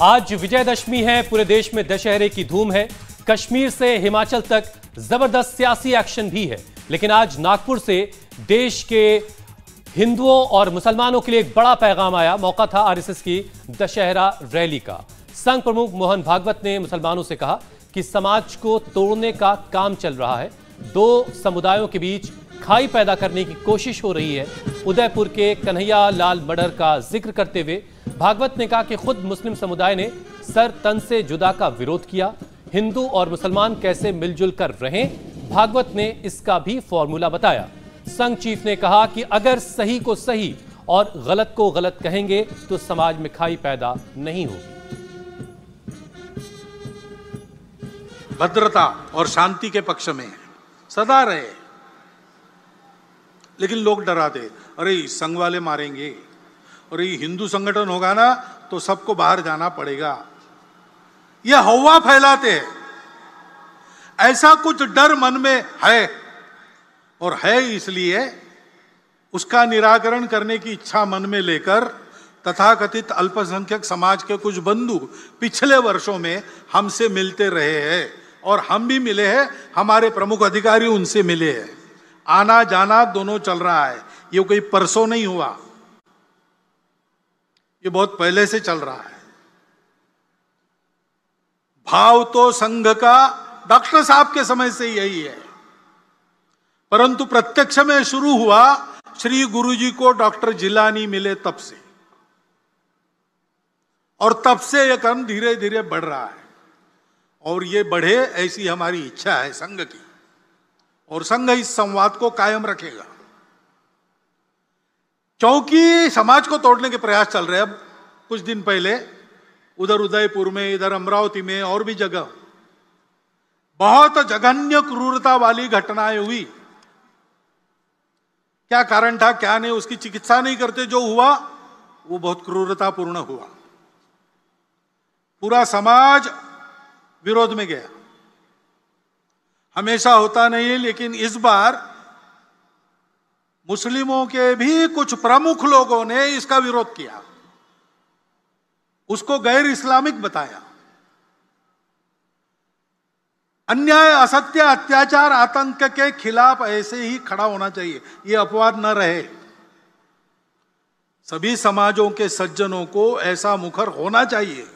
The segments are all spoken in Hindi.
आज विजयदशमी है, पूरे देश में दशहरे की धूम है। कश्मीर से हिमाचल तक जबरदस्त सियासी एक्शन भी है। लेकिन आज नागपुर से देश के हिंदुओं और मुसलमानों के लिए एक बड़ा पैगाम आया। मौका था आरएसएस की दशहरा रैली का। संघ प्रमुख मोहन भागवत ने मुसलमानों से कहा कि समाज को तोड़ने का काम चल रहा है। दो समुदायों के बीच खाई पैदा करने की कोशिश हो रही है। उदयपुर के कन्हैया लाल मर्डर का जिक्र करते हुए भागवत ने कहा कि खुद मुस्लिम समुदाय ने सर तन से जुदा का विरोध किया। हिंदू और मुसलमान कैसे मिलजुल कर रहें, भागवत ने इसका भी फॉर्मूला बताया। संघ चीफ ने कहा कि अगर सही को सही और गलत को गलत कहेंगे तो समाज में खाई पैदा नहीं होगी। भद्रता और शांति के पक्ष में सदा रहे, लेकिन लोग डराते, अरे संघ वाले मारेंगे, और ये हिंदू संगठन होगा ना तो सबको बाहर जाना पड़ेगा। ये हवा फैलाते हैं। ऐसा कुछ डर मन में है, और है इसलिए उसका निराकरण करने की इच्छा मन में लेकर तथाकथित अल्पसंख्यक समाज के कुछ बंधु पिछले वर्षों में हमसे मिलते रहे हैं, और हम भी मिले हैं। हमारे प्रमुख अधिकारी उनसे मिले हैं। आना जाना दोनों चल रहा है। ये कोई परसों नहीं हुआ, ये बहुत पहले से चल रहा है। भाव तो संघ का डॉक्टर साहब के समय से यही है, परंतु प्रत्यक्ष में शुरू हुआ श्री गुरुजी को डॉक्टर जिलानी मिले तब से, और तब से यह क्रम धीरे धीरे बढ़ रहा है, और ये बढ़े ऐसी हमारी इच्छा है संघ की, और संघ इस संवाद को कायम रखेगा। क्योंकि समाज को तोड़ने के प्रयास चल रहे हैं। अब कुछ दिन पहले उधर उदयपुर में, इधर अमरावती में और भी जगह बहुत जघन्य क्रूरता वाली घटनाएं हुई। क्या कारण था, क्या नहीं, उसकी चिकित्सा नहीं करते। जो हुआ वो बहुत क्रूरतापूर्ण हुआ। पूरा समाज विरोध में गया। हमेशा होता नहीं, लेकिन इस बार मुस्लिमों के भी कुछ प्रमुख लोगों ने इसका विरोध किया, उसको गैर इस्लामिक बताया। अन्याय, असत्य, अत्याचार, आतंक के खिलाफ ऐसे ही खड़ा होना चाहिए। ये अपवाद न रहे। सभी समाजों के सज्जनों को ऐसा मुखर होना चाहिए।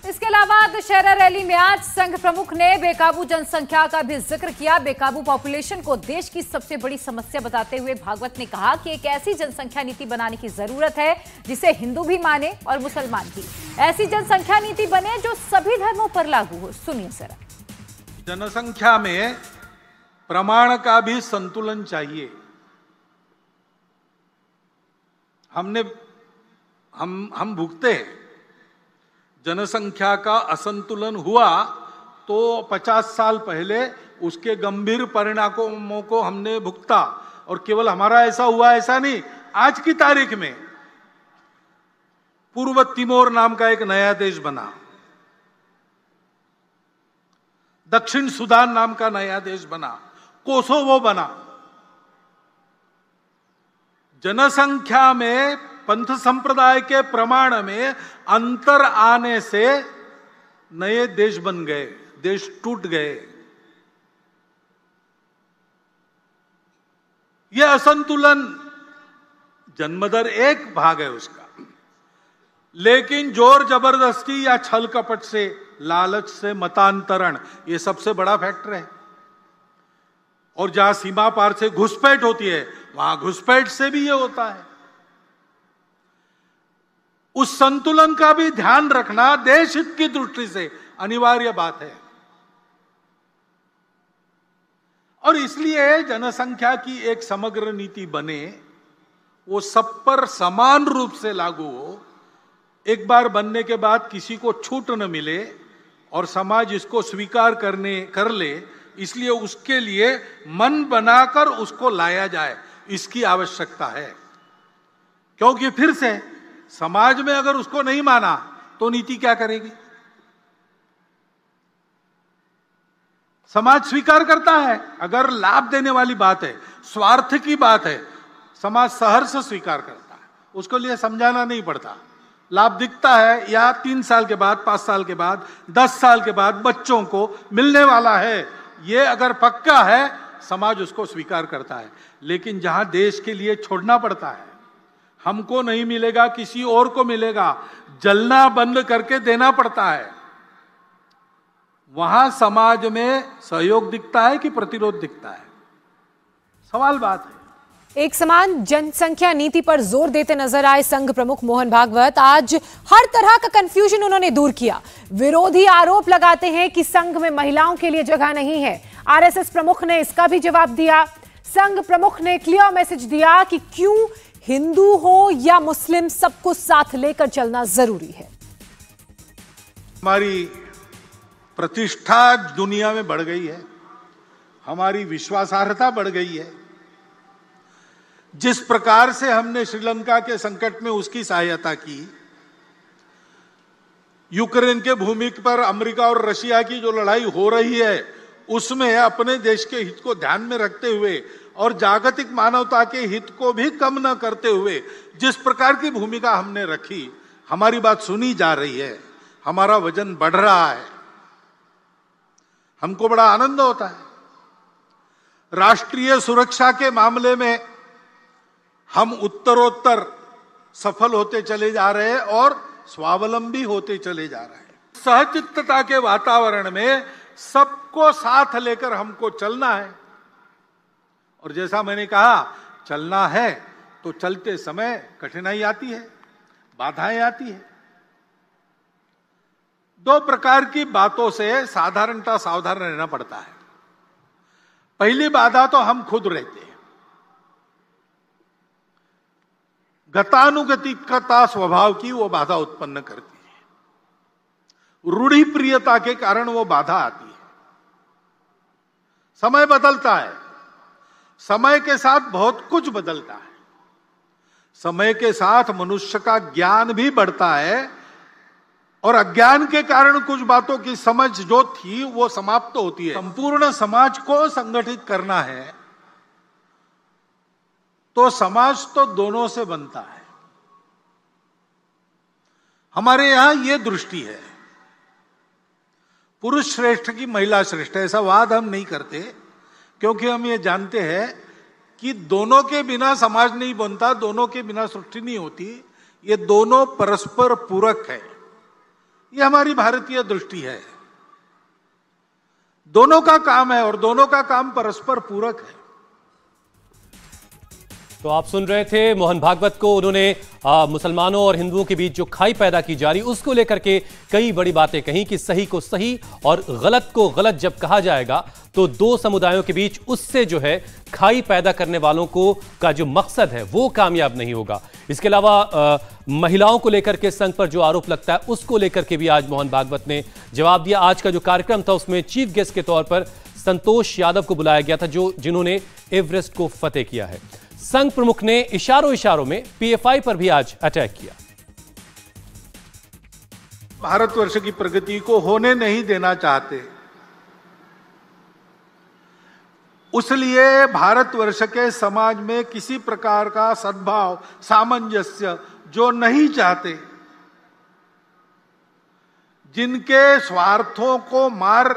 इसके अलावा दशहरा रैली में आज संघ प्रमुख ने बेकाबू जनसंख्या का भी जिक्र किया। बेकाबू पॉपुलेशन को देश की सबसे बड़ी समस्या बताते हुए भागवत ने कहा कि एक ऐसी जनसंख्या नीति बनाने की जरूरत है जिसे हिंदू भी माने और मुसलमान भी। ऐसी जनसंख्या नीति बने जो सभी धर्मों पर लागू हो। सुनिए जरा। जनसंख्या में प्रमाण का भी संतुलन चाहिए। हम भुगते हैं। जनसंख्या का असंतुलन हुआ तो 50 साल पहले उसके गंभीर परिणामों को हमने भुगता। और केवल हमारा ऐसा हुआ ऐसा नहीं, आज की तारीख में पूर्व तिमोर नाम का एक नया देश बना, दक्षिण सुदान नाम का नया देश बना, कोसोवो बना। जनसंख्या में पंथ संप्रदाय के प्रमाण में अंतर आने से नए देश बन गए, देश टूट गए। यह असंतुलन जन्मदर एक भाग है उसका, लेकिन जोर जबरदस्ती या छल कपट से, लालच से मतांतरण, यह सबसे बड़ा फैक्टर है। और जहां सीमा पार से घुसपैठ होती है वहां घुसपैठ से भी यह होता है। उस संतुलन का भी ध्यान रखना देश हित की दृष्टि से अनिवार्य बात है। और इसलिए जनसंख्या की एक समग्र नीति बने, वो सब पर समान रूप से लागू हो। एक बार बनने के बाद किसी को छूट न मिले और समाज इसको स्वीकार कर ले, इसलिए उसके लिए मन बनाकर उसको लाया जाए, इसकी आवश्यकता है। क्योंकि फिर से समाज में अगर उसको नहीं माना तो नीति क्या करेगी? समाज स्वीकार करता है, अगर लाभ देने वाली बात है, स्वार्थ की बात है, समाज सहर्ष स्वीकार करता है, उसको लिए समझाना नहीं पड़ता। लाभ दिखता है या 3 साल के बाद, 5 साल के बाद, 10 साल के बाद बच्चों को मिलने वाला है, ये अगर पक्का है समाज उसको स्वीकार करता है। लेकिन जहां देश के लिए छोड़ना पड़ता है, हमको नहीं मिलेगा किसी और को मिलेगा, जलना बंद करके देना पड़ता है, वहां समाज में सहयोग दिखता है कि प्रतिरोध दिखता है? सवाल बात है। एक समान जनसंख्या नीति पर जोर देते नजर आए संघ प्रमुख मोहन भागवत। आज हर तरह का कंफ्यूजन उन्होंने दूर किया। विरोधी आरोप लगाते हैं कि संघ में महिलाओं के लिए जगह नहीं है। आरएसएस प्रमुख ने इसका भी जवाब दिया। संघ प्रमुख ने क्लियर मैसेज दिया कि क्यों हिंदू हो या मुस्लिम, सबको साथ लेकर चलना जरूरी है। हमारी प्रतिष्ठा दुनिया में बढ़ गई है, हमारी विश्वासार्हता बढ़ गई है। जिस प्रकार से हमने श्रीलंका के संकट में उसकी सहायता की, यूक्रेन के भूमि पर अमेरिका और रशिया की जो लड़ाई हो रही है उसमें अपने देश के हित को ध्यान में रखते हुए और जागतिक मानवता के हित को भी कम न करते हुए जिस प्रकार की भूमिका हमने रखी, हमारी बात सुनी जा रही है, हमारा वजन बढ़ रहा है, हमको बड़ा आनंद होता है। राष्ट्रीय सुरक्षा के मामले में हम उत्तरोत्तर सफल होते चले जा रहे हैं और स्वावलंबी होते चले जा रहे हैं। सहचित्तता के वातावरण में सबको साथ लेकर हमको चलना है। और जैसा मैंने कहा, चलना है तो चलते समय कठिनाई आती है, बाधाएं आती है। 2 प्रकार की बातों से साधारणता सावधान रहना पड़ता है। पहली बाधा तो हम खुद रहते हैं। गतानुगतिकता स्वभाव की वो बाधा उत्पन्न करती है, रूढ़ि प्रियता के कारण वो बाधा आती है। समय बदलता है, समय के साथ बहुत कुछ बदलता है, समय के साथ मनुष्य का ज्ञान भी बढ़ता है और अज्ञान के कारण कुछ बातों की समझ जो थी वो समाप्त होती है। संपूर्ण समाज को संगठित करना है तो समाज तो दोनों से बनता है। हमारे यहां यह दृष्टि है, पुरुष श्रेष्ठ की महिला श्रेष्ठ, ऐसा वाद हम नहीं करते, क्योंकि हम ये जानते हैं कि दोनों के बिना समाज नहीं बनता, दोनों के बिना सृष्टि नहीं होती। ये दोनों परस्पर पूरक है, ये हमारी भारतीय दृष्टि है। दोनों का काम है और दोनों का काम परस्पर पूरक है। तो आप सुन रहे थे मोहन भागवत को। उन्होंने मुसलमानों और हिंदुओं के बीच जो खाई पैदा की जा रही उसको लेकर के कई बड़ी बातें कही कि सही को सही और गलत को गलत जब कहा जाएगा तो 2 समुदायों के बीच उससे जो है खाई पैदा करने वालों को का जो मकसद है वो कामयाब नहीं होगा। इसके अलावा महिलाओं को लेकर के संघ पर जो आरोप लगता है उसको लेकर के भी आज मोहन भागवत ने जवाब दिया। आज का जो कार्यक्रम था उसमें चीफ गेस्ट के तौर पर संतोष यादव को बुलाया गया था, जिन्होंने एवरेस्ट को फतेह किया है। संघ प्रमुख ने इशारों में पीएफआई पर भी आज अटैक किया। भारतवर्ष की प्रगति को होने नहीं देना चाहते, उसलिए भारतवर्ष के समाज में किसी प्रकार का सद्भाव सामंजस्य जो नहीं चाहते, जिनके स्वार्थों को मार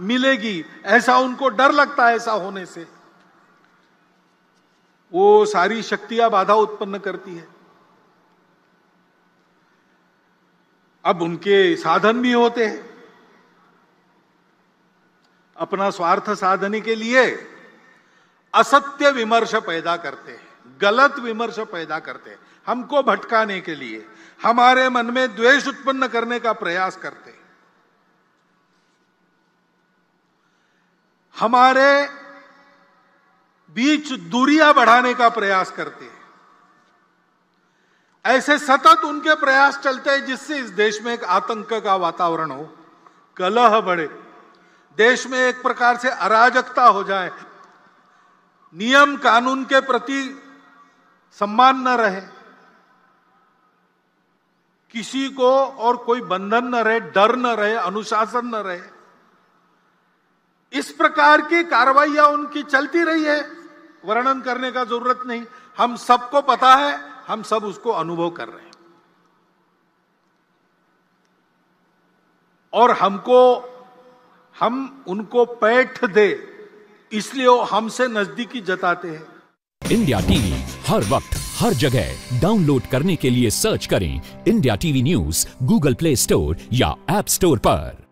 मिलेगी ऐसा उनको डर लगता है, ऐसा होने से वो सारी शक्तियां बाधा उत्पन्न करती है। अब उनके साधन भी होते हैं, अपना स्वार्थ साधने के लिए असत्य विमर्श पैदा करते हैं, गलत विमर्श पैदा करते हैं, हमको भटकाने के लिए, हमारे मन में द्वेष उत्पन्न करने का प्रयास करते हैं, हमारे बीच दूरियां बढ़ाने का प्रयास करते हैं। ऐसे सतत उनके प्रयास चलते हैं जिससे इस देश में एक आतंक का वातावरण हो, कलह बढ़े, देश में एक प्रकार से अराजकता हो जाए, नियम कानून के प्रति सम्मान न रहे, किसी को और कोई बंधन न रहे, डर न रहे, अनुशासन न रहे। इस प्रकार की कार्रवाइयां उनकी चलती रही है, वर्णन करने का जरूरत नहीं, हम सबको पता है, हम सब उसको अनुभव कर रहे हैं। और हम उनको पैठ दे, इसलिए वो हमसे नजदीकी जताते हैं। इंडिया टीवी हर वक्त हर जगह डाउनलोड करने के लिए सर्च करें India TV news Google play store या ऐप स्टोर पर।